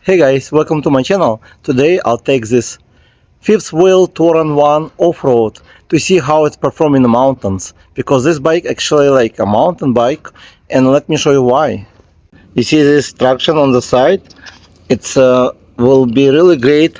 Hey guys, welcome to my channel. Today I'll take this fifth wheel Torrent1 off-road to see how it's performing in the mountains, because this bike actually like a mountain bike, and let me show you why. You see this traction on the side? It's will be really great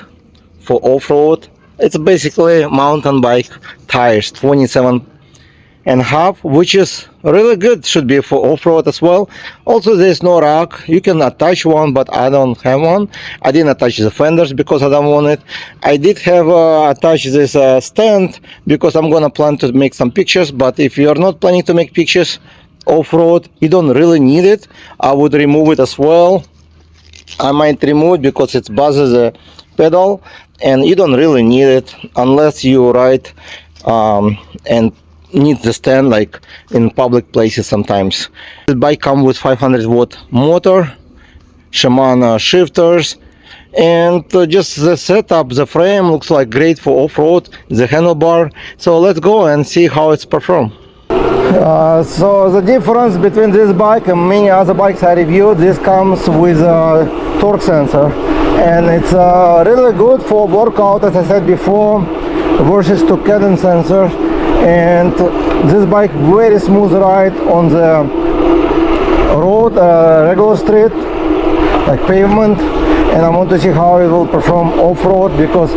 for off-road. It's basically mountain bike tires, 27.5, which is really good, should be for off-road as well. Also, there's no rack. You can attach one, but I don't have one. I didn't attach the fenders because I don't want it. I did have attached this stand because I'm gonna plan to make some pictures, but if you're not planning to make pictures off-road, you don't really need it. I would remove it as well. I might remove it because it buzzes the pedal, and you don't really need it unless you ride and need the stand like in public places sometimes. This bike comes with 500-watt motor, Shimano shifters, and just the setup, the frame looks like great for off-road, the handlebar. So let's go and see how it's performed. So the difference between this bike and many other bikes I reviewed, this comes with a torque sensor, and it's really good for workout, as I said before, versus to cadence sensor. And this bike very smooth ride on the road, regular street, like pavement, and I want to see how it will perform off-road, because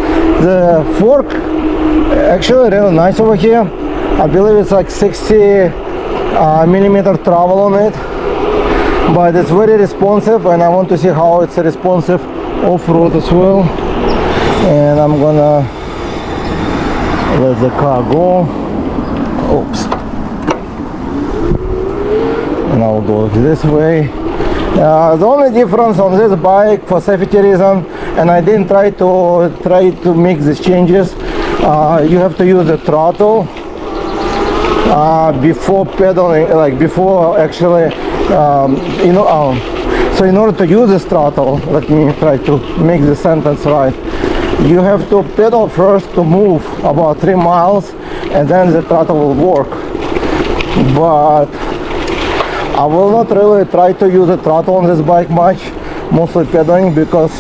the fork actually really nice over here. I believe it's like 60 millimeter travel on it, but it's very responsive, and I want to see how it's responsive off-road as well. And I'm gonna let the car go. Oops. And I'll go this way. The only difference on this bike, for safety reason, and I didn't try to make these changes, you have to use the throttle before pedaling, like before actually, so in order to use this throttle, let me try to make the sentence right. You have to pedal first to move about 3 miles, and then the throttle will work. But I will not really try to use the throttle on this bike much, mostly pedaling, because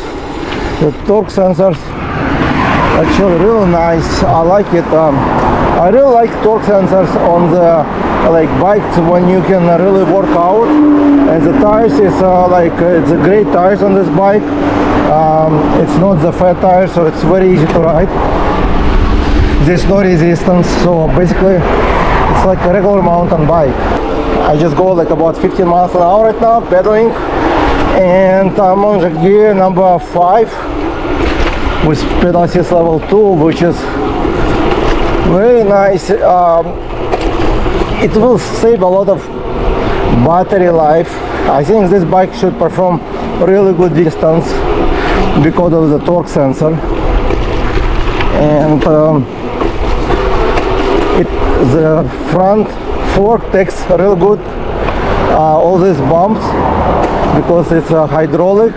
the torque sensors actually really nice. I like it. I really like torque sensors on the bikes when you can really work out. And the tires is it's a great tires on this bike. It's not the fat tires, so it's very easy to ride. There's no resistance, so basically it's like a regular mountain bike. I just go like about 15 miles an hour right now pedaling, and I'm on the gear number 5 with pedal assist level 2, which is very nice. It will save a lot of battery life. I think this bike should perform really good distance because of the torque sensor. And the front fork takes real good all these bumps, because it's a hydraulic,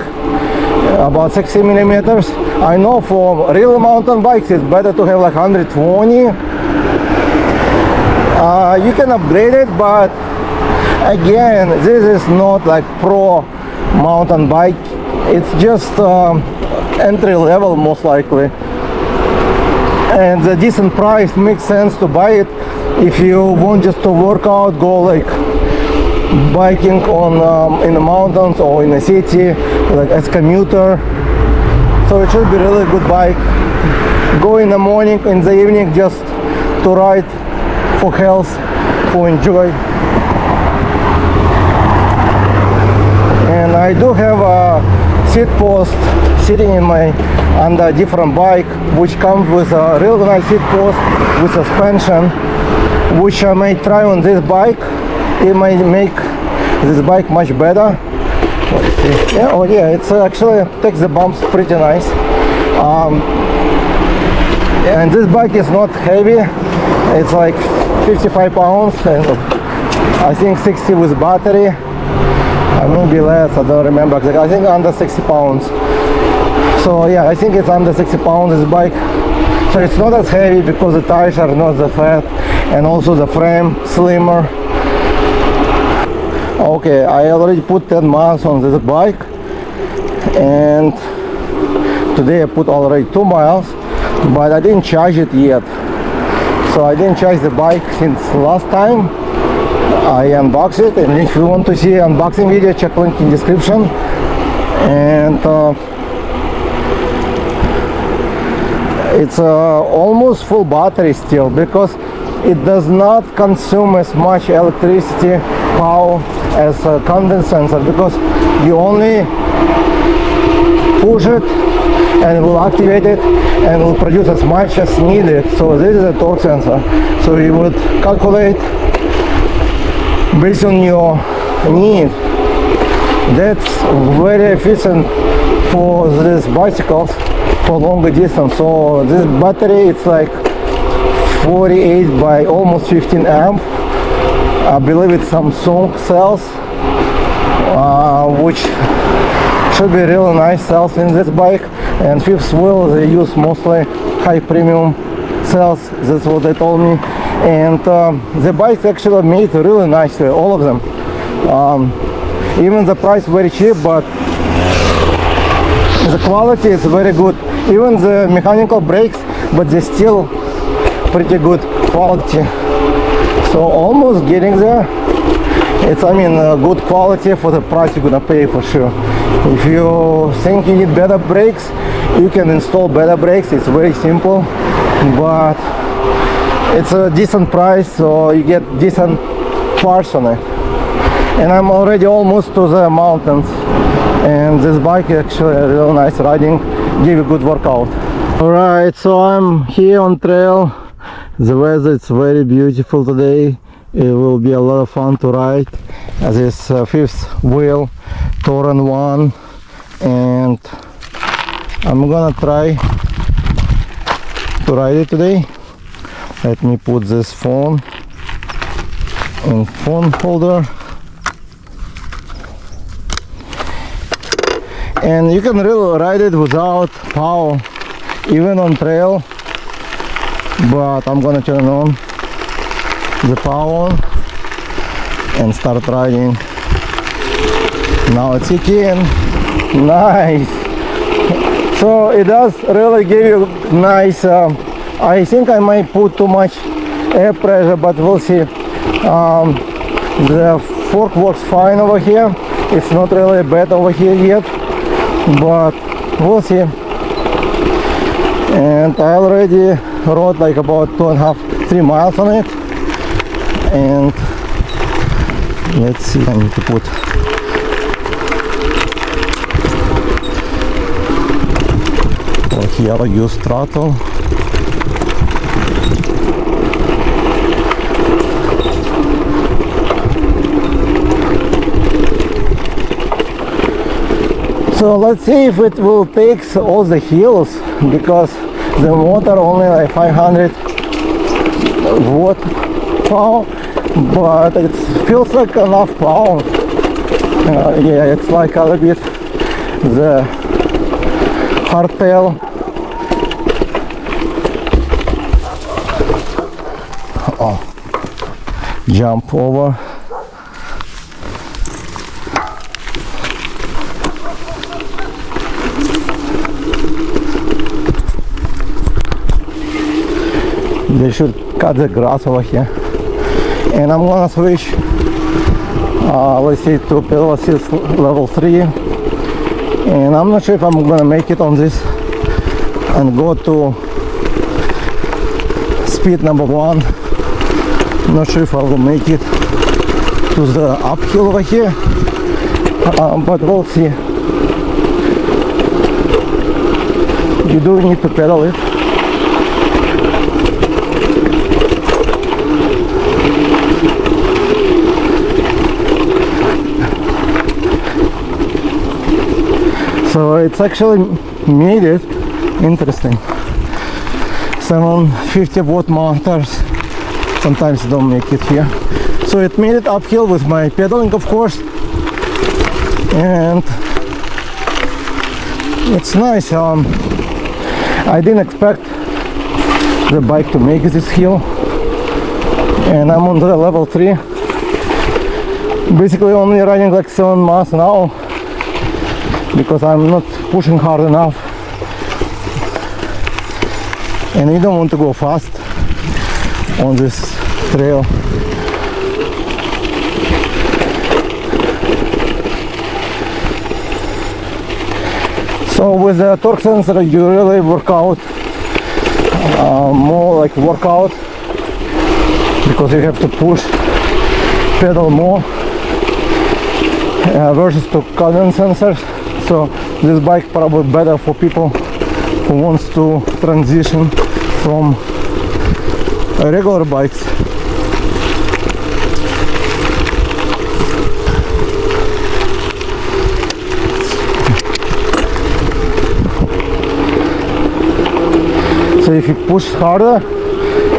about 60 millimeters. I know for real mountain bikes it's better to have like 120. You can upgrade it, but again, this is not like pro mountain bike. It's just entry level most likely, and the decent price makes sense to buy it if you want just to work out, go like biking on in the mountains or in the city, like as commuter. So it should be really good bike. Go in the morning, in the evening, just to ride for health, for enjoy. And I do have a seat post sitting in my under a different bike, which comes with a real nice seat post with suspension, which I may try on this bike. It might make this bike much better. Let's see. Yeah, oh yeah, it's actually takes the bumps pretty nice. And this bike is not heavy. It's like 55 pounds, and I think 60 with battery. Maybe less, I don't remember exactly. I think under 60 pounds. So yeah, I think it's under 60 pounds, this bike. So it's not as heavy because the tires are not that fat, and also the frame slimmer. Okay, I already put 10 miles on this bike, and today I put already 2 miles, but I didn't charge it yet. So I didn't charge the bike since last time I unboxed it, and if you want to see unboxing video, check link in description. And it's almost full battery still, because it does not consume as much electricity power as a condense sensor, because you only push it and it will activate it and will produce as much as needed. So this is a torque sensor, so you would calculate based on your need. That's very efficient for these bicycles for longer distance. So this battery, it's like 48 by almost 15 amp. I believe it's Samsung cells, which should be really nice cells in this bike. And fifth wheel, they use mostly high premium cells, that's what they told me. And the bikes actually made really nicely, all of them. Even the price very cheap, but the quality is very good. Even the mechanical brakes, but they still pretty good quality. So almost getting there. It's, I mean, good quality for the price you're gonna pay for sure. If you think you need better brakes, you can install better brakes. It's very simple, but it's a decent price, so you get decent parts on it. And I'm already almost to the mountains, and this bike is actually real nice riding, give you good workout. Alright, so I'm here on trail. The weather is very beautiful today. It will be a lot of fun to ride this fifth wheel Torrent1, and I'm gonna try to ride it today. Let me put this phone in phone holder, and you can really ride it without power even on trail, but I'm gonna turn on the power on and start riding. Now it's kicking. Nice. So it does really give you nice, I think I might put too much air pressure, but we'll see. The fork works fine over here. It's not really bad over here yet, but we'll see. And I already rode like about 2.5-3 miles on it. And let's see, I need to put here I use throttle. So let's see if it will take all the hills, because the motor only like 500 watt power, but it feels like enough power. Yeah, it's like a little bit the hardtail. Oh, jump over. They should cut the grass over here. And I'm gonna switch, let's see, to pedal assist level 3. And I'm not sure if I'm gonna make it on this and go to speed number 1. Not sure if I will make it to the uphill over here, but we'll see. You do need to pedal it. So it's actually made it interesting. 750 watt motors sometimes don't make it here. So it made it uphill with my pedaling, of course, and it's nice. I didn't expect the bike to make this hill, and I'm on the level 3, basically only riding like 7 miles an hour. because I'm not pushing hard enough, and you don't want to go fast on this trail. So with the torque sensor you really work out more like workout, because you have to push pedal more versus to cadence sensors. So this bike probably better for people who wants to transition from regular bikes. So if you push harder,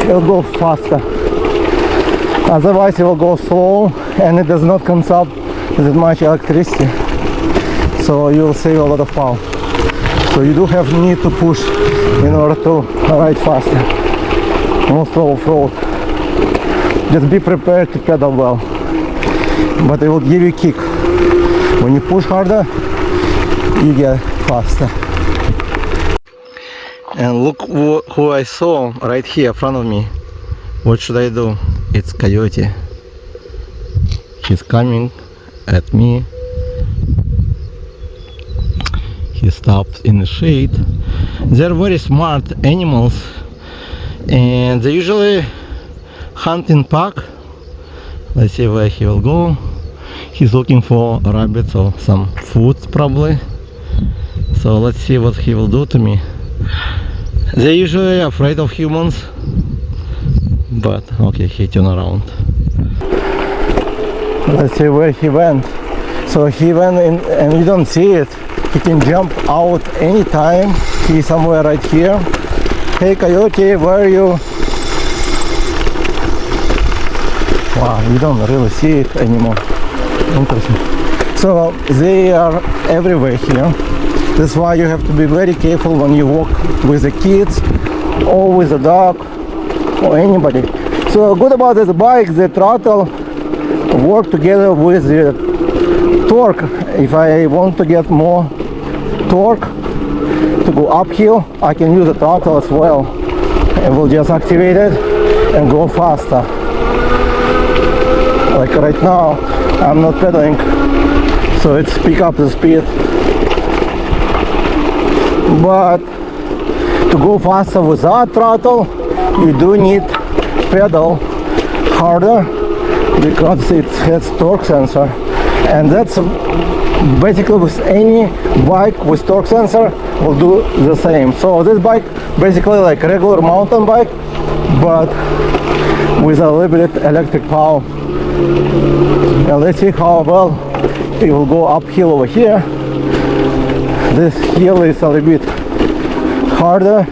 it'll go faster. Otherwise it will go slow and it does not consume that much electricity. So you will save a lot of power. So you do have need to push in order to ride faster. Most off-road. Just be prepared to pedal well. But it will give you a kick. When you push harder, you get faster. And look who I saw right here in front of me. What should I do? It's Coyote. He's coming at me. He stopped in the shade. They're very smart animals, and they usually hunt in pack. Let's see where he will go. He's looking for rabbits or some food probably. So let's see what he will do to me. They're usually afraid of humans, but okay, he turned around. Let's see where he went. So he went in, and you don't see it. He can jump out anytime. He's somewhere right here. Hey Coyote, where are you? Wow, you don't really see it anymore. Interesting. So they are everywhere here. That's why you have to be very careful when you walk with the kids or with a dog or anybody. So good about this bike, the throttle work together with the torque. If I want to get more torque to go uphill, I can use the throttle as well. And we'll just activate it and go faster. Like right now, I'm not pedaling, so it's pick up the speed. But to go faster without throttle, you do need pedal harder because it has torque sensor, and that's basically with any bike with torque sensor will do the same. So this bike basically like regular mountain bike, but with a little bit electric power. And let's see how well it will go uphill over here. This hill is a little bit harder.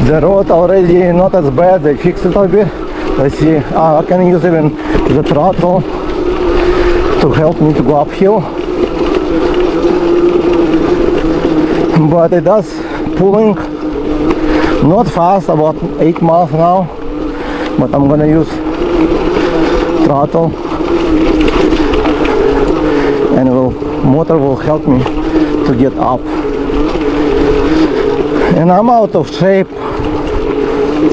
The road already not as bad, they fixed it a bit. Let's see, I can use even the throttle to help me to go uphill. But it does pulling not fast, about 8 miles an hour. But I'm gonna use throttle, and motor will help me to get up. And I'm out of shape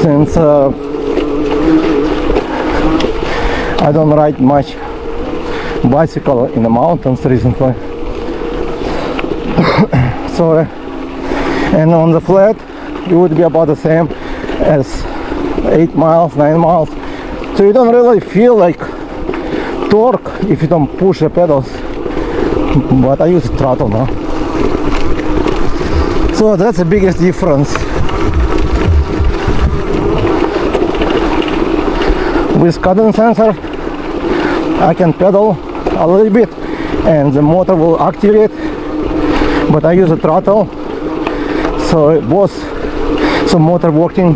since I don't ride much bicycle in the mountains recently. So and on the flat it would be about the same as 8 miles, 9 miles. So you don't really feel like torque if you don't push the pedals. But I use throttle now. So that's the biggest difference. With cadence sensor I can pedal a little bit and the motor will activate, but I use a throttle, so it was some motor working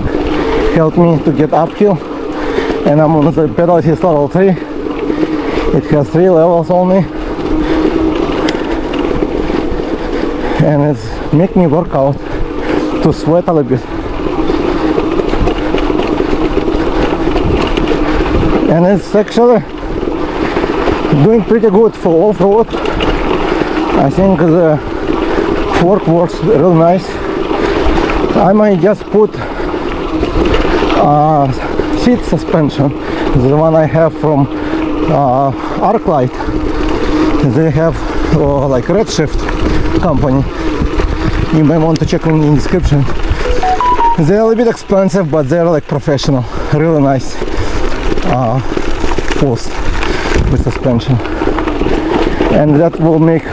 helped me to get uphill. And I'm on the pedal, it is level 3. It has 3 levels only, and it's make me work out to sweat a little bit. And it's actually Doing pretty good for off-road. I think the fork works real nice. I might just put seat suspension, the one I have from Arclight. They have like Redshift company. You may want to check in the description. They're a little bit expensive, but they're like professional, really nice post with suspension, and that will make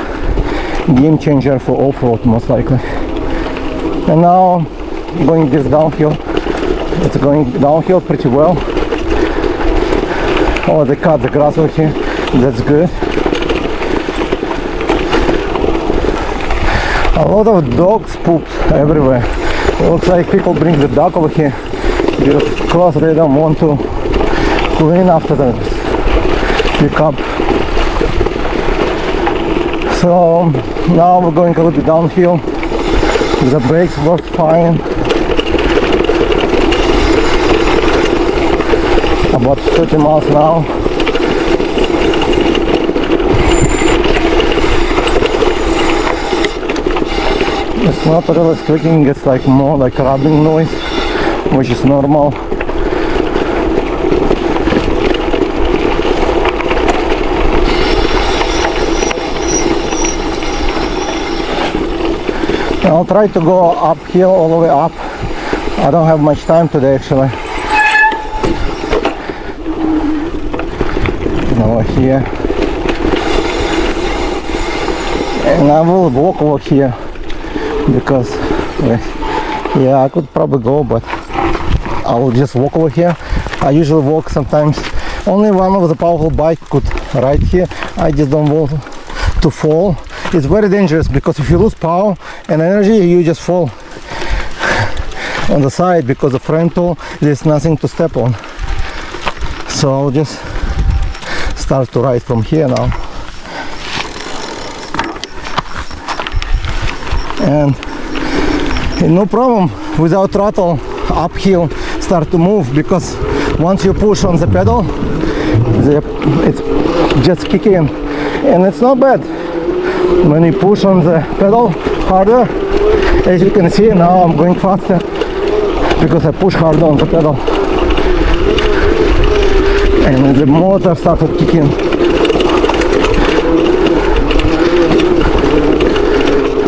game changer for off-road most likely. And now going this downhill, it's going downhill pretty well. Oh, they cut the grass over here, that's good. A lot of dogs poop everywhere. It looks like people bring the dog over here because they don't want to clean after that pick up. So now we're going a little bit downhill. The brakes work fine. About 30 miles an hour. It's not really squeaking, it's like more like rubbing noise, which is normal. I'll try to go uphill all the way up. I don't have much time today actually. Over here. And I will walk over here because yeah, I could probably go, but I will just walk over here. I usually walk sometimes. Only one of the powerful bike could ride here. I just don't want to fall. It's very dangerous because if you lose power and energy, you just fall on the side because the front wheel, there's nothing to step on. So I'll just start to ride from here now. And no problem without throttle, uphill start to move, because once you push on the pedal, it's just kicking in, and it's not bad. When you push on the pedal harder, as you can see now I'm going faster because I push harder on the pedal, and the motor started kicking.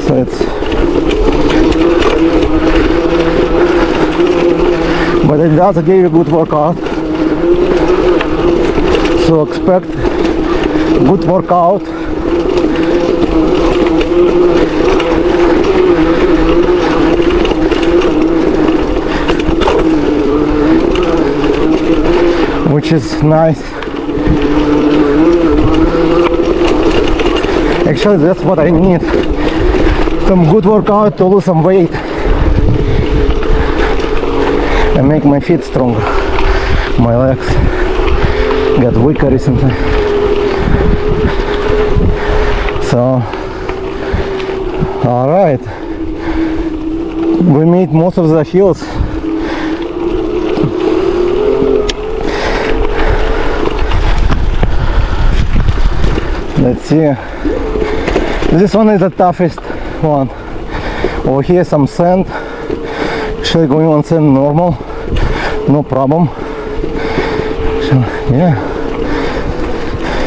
So it's, but it does give you a good workout. So expect good workout. Which is nice. Actually, that's what I need. Some good workout to lose some weight and make my feet stronger. My legs got weaker recently. So, alright. We made most of the hills. Let's see. This one is the toughest one. Over here some sand. Actually going on sand normal, no problem. So, yeah,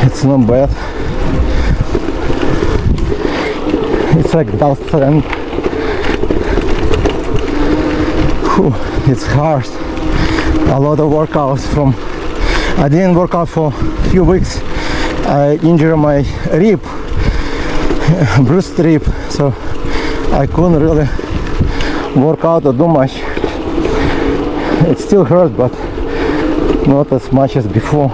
it's not bad. It's like dust sand. Whew, it's hard. A lot of workouts from. I didn't work out for a few weeks. I injured my rib, bruised rib, so I couldn't really work out or do much. It still hurt, but not as much as before.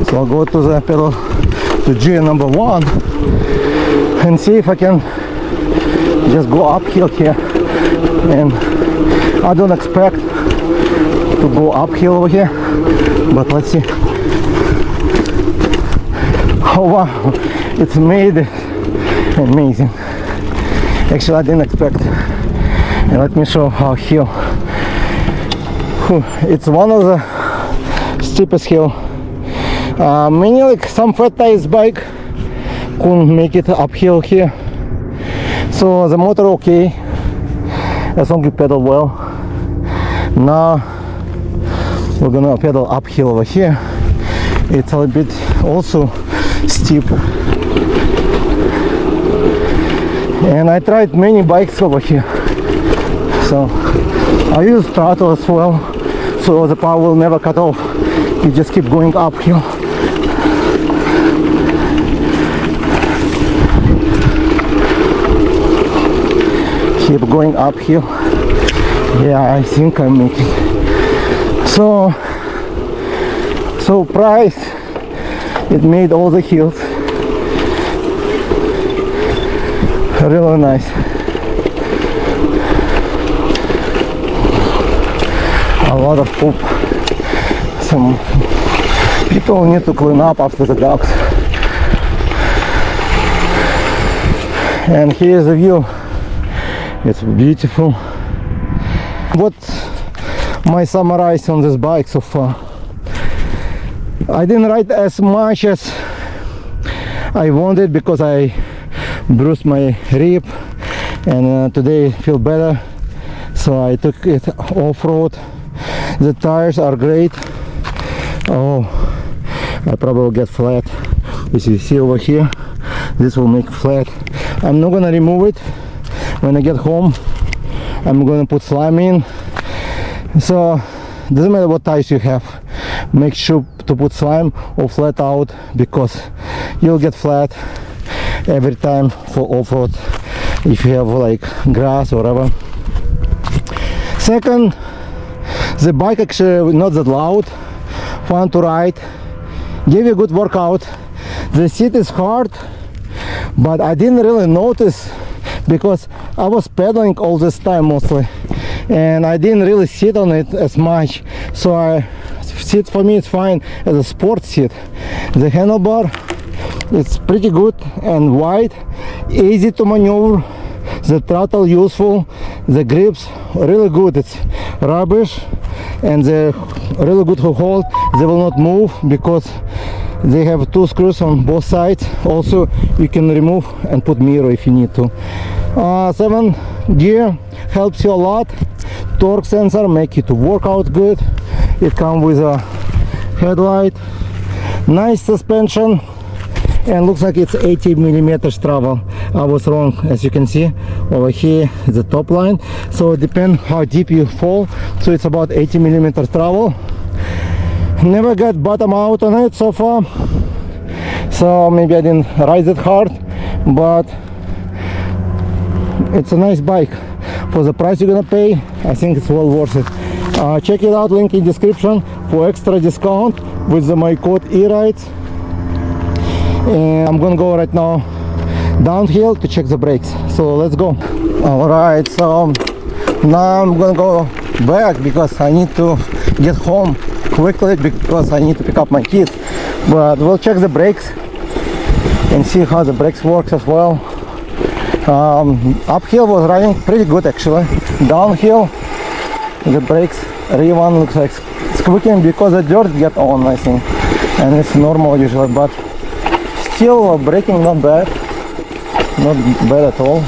So I'll go to the pedal, to gear number 1, and see if I can just go uphill here. And I don't expect to go uphill over here, but let's see. Oh wow, it's made it amazing. Actually, I didn't expect. And let me show how hill. Whew, it's one of the steepest hill Many like some fat tires bike couldn't make it uphill here, so the motor okay as long as you pedal well. Now we're gonna pedal uphill over here. It's a little bit also steep, and I tried many bikes over here, so I use throttle as well, so the power will never cut off. You just keep going uphill. Keep going uphill. Yeah, I think I'm making. So price, it made all the hills. Really nice. A lot of poop. Some people need to clean up after the dogs. And here's the view. It's beautiful. What's my summarize on this bike so far? I didn't ride as much as I wanted because I bruised my rib, and today I feel better, so I took it off-road. The tires are great. Oh, I probably will get flat. As you see over here, this will make flat. I'm not gonna remove it. When I get home, I'm gonna put slime in. So doesn't matter what tires you have, make sure to put slime or flat out, because you'll get flat every time for off-road if you have like grass or whatever. Second, the bike actually not that loud, fun to ride, give you a good workout. The seat is hard, but I didn't really notice because I was pedaling all this time mostly, and I didn't really sit on it as much. So seat for me is fine as a sport seat. The handlebar, it's pretty good and wide, easy to maneuver. The throttle useful, the grips really good. It's rubbish, and they're really good to hold. They will not move because they have 2 screws on both sides. Also, you can remove and put mirror if you need to. 7 gear helps you a lot. Torque sensor make it work out good. It comes with a headlight, nice suspension, and looks like it's 80 millimeters travel. I was wrong, as you can see over here the top line, so it depends how deep you fall. So it's about 80 millimeters travel. Never got bottom out on it so far, so maybe I didn't ride it hard, but it's a nice bike. For the price you're gonna pay, I think it's well worth it. Check it out, link in description for extra discount with my code eRides. And I'm gonna go right now downhill to check the brakes, so let's go. All right, so now I'm gonna go back because I need to get home quickly because I need to pick up my kids. But we'll check the brakes and see how the brakes works as well. Uphill was riding pretty good actually. Downhill, the brakes, rear one looks like squeaking because the dirt get on, I think, and it's normal usually, but still braking not bad at all.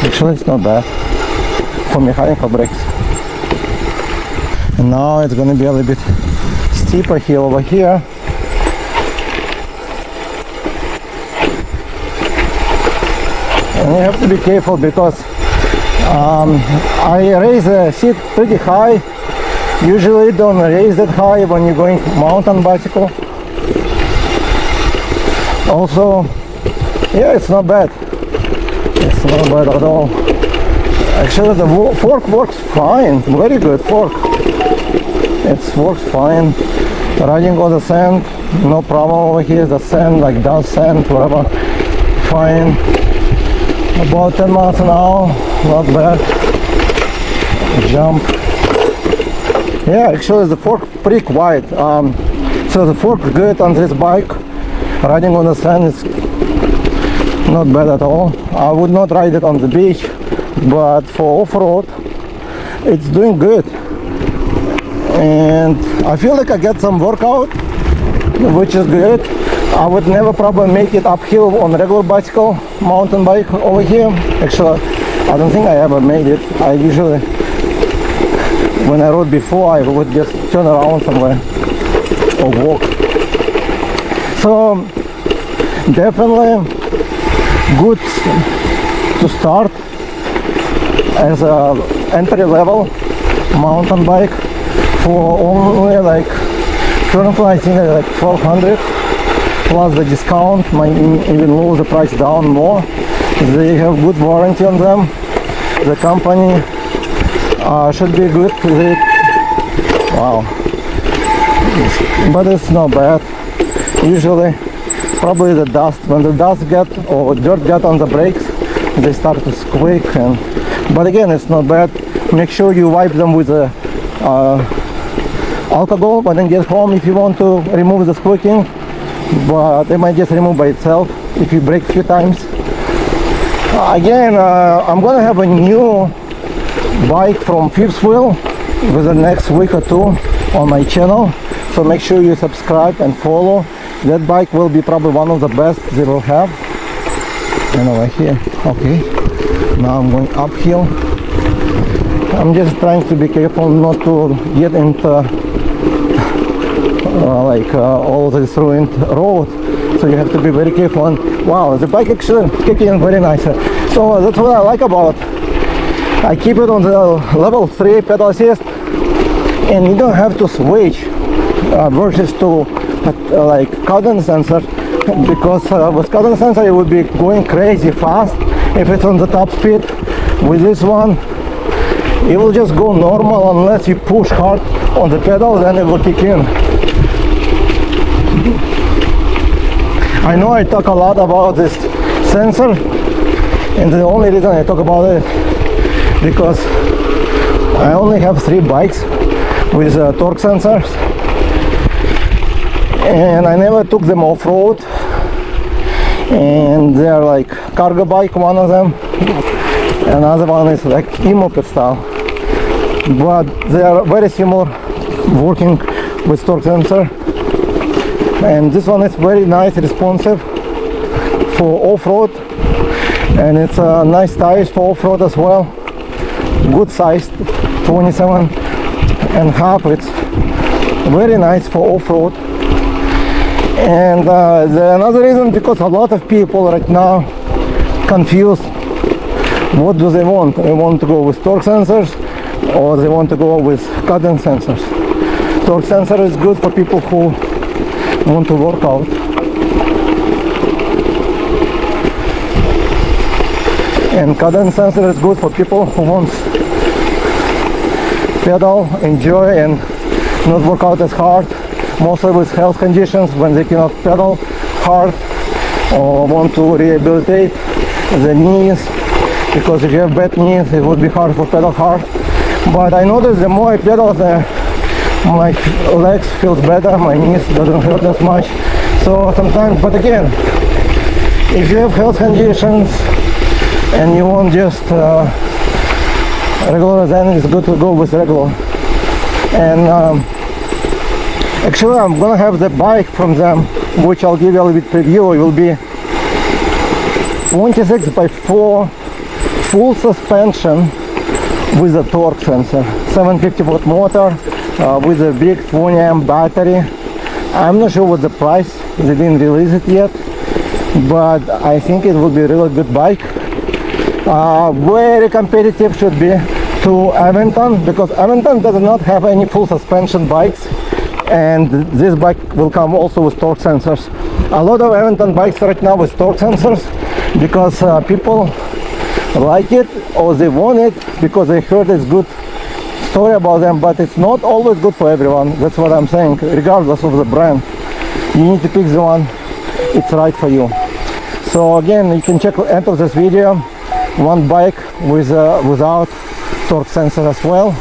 Actually it's not bad for mechanical brakes. And now it's gonna be a little bit steeper hill over here. And you have to be careful because I raise the seat pretty high. Usually don't raise that high when you're going mountain bicycle. Also, yeah, it's not bad. It's not bad at all. Actually, the fork works fine. Very good fork. It works fine. Riding on the sand, no problem over here. The sand, like dust sand, whatever, fine. About 10 miles an hour, not bad. Jump. Yeah, actually the fork pretty quiet. So the fork is good on this bike. Riding on the sand is not bad at all. I would not ride it on the beach, but for off-road it's doing good, and I feel like I get some workout, which is good. I would never probably make it uphill on regular bicycle, mountain bike over here. Actually, I don't think I ever made it. I usually, when I rode before, I would just turn around somewhere or walk. So definitely good to start as a entry level mountain bike for only like currently I think like 1200 plus the discount might even lower the price down more. They have good warranty on them. The company should be good with it. Wow, but it's not bad. Usually probably the dust, when the dust get or dirt get on the brakes, they start to squeak, and but again it's not bad. Make sure you wipe them with the alcohol when you get home if you want to remove the squeaking, but they might just remove by itself if you brake a few times. Again, I'm gonna have a new bike from Fifth Wheel within the next week or two on my channel, so make sure you subscribe and follow. That bike will be probably one of the best they will have. And over here, okay, now I'm going uphill. I'm just trying to be careful not to get into all this ruined road, so you have to be very careful. And wow, the bike actually kicking very nice. So that's what I like about it. I keep it on the level 3 pedal assist, and you don't have to switch versus to like cadence sensor, because with cadence sensor it would be going crazy fast if it's on the top speed. With this one it will just go normal unless you push hard on the pedal, then it will kick in. I know I talk a lot about this sensor, and the only reason I talk about it because I only have 3 bikes with torque sensors, and I never took them off-road, and they're like cargo bike, one of them, another one is like e-moped style, but they are very similar working with torque sensor. And this one is very nice, responsive for off-road, and it's a nice tires for off-road as well. Good size, 27.5. It's very nice for off-road. And another reason, because a lot of people right now confused what do they want. They want to go with torque sensors or they want to go with cadence sensors. Torque sensor is good for people who want to work out. And cadence sensor is good for people who want pedal, enjoy, and not work out as hard, mostly with health conditions when they cannot pedal hard or want to rehabilitate the knees, because if you have bad knees it would be hard for pedal hard. But I noticed the more I pedal, my legs feels better, my knees doesn't hurt as much. So sometimes, but again, if you have health conditions and you want just regular, then it's good to go with regular. And actually I'm gonna have the bike from them, which I'll give you a little bit preview. It will be 26x4 full suspension with a torque sensor, 750 watt motor, with a big 20 amp battery. I'm not sure what the price, they didn't release it yet, but I think it will be a really good bike. Very competitive should be to Aventon, because Aventon does not have any full suspension bikes, and this bike will come also with torque sensors. A lot of Aventon bikes right now with torque sensors because people like it or they want it because they heard it's good story about them, but it's not always good for everyone. That's what I'm saying. Regardless of the brand, you need to pick the one it's right for you. So again, you can check the end of this video one bike with without torque sensor as well,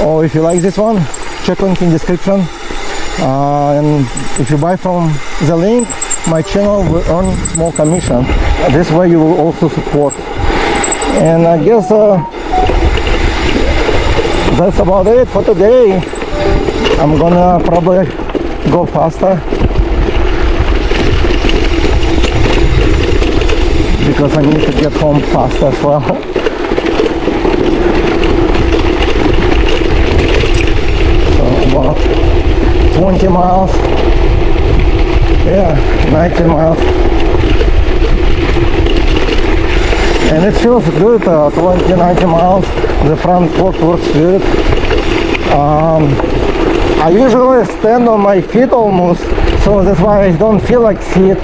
or if you like this one, check link in description, and if you buy from the link, my channel will earn small commission. This way you will also support. And I guess that's about it for today. I'm gonna probably go faster because I need to get home fast as well. So about 20 miles, yeah, 19 miles, and it feels good. 20, 90 miles, the front fork works good. I usually stand on my feet almost, so that's why I don't feel like sit.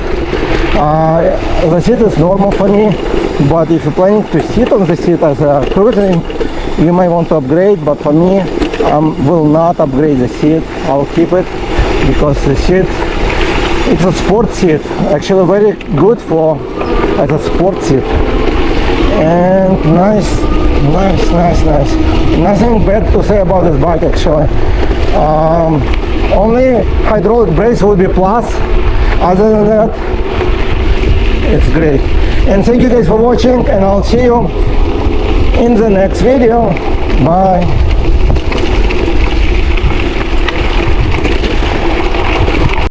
The seat is normal for me, but if you're planning to sit on the seat as a cruising, you might want to upgrade, but for me, I will not upgrade the seat. I'll keep it because the seat, it's a sport seat, actually very good for as a sport seat, and nice. Nothing bad to say about this bike actually. Only hydraulic brakes will be plus. Other than that, it's great. And thank you guys for watching, and I'll see you in the next video. Bye.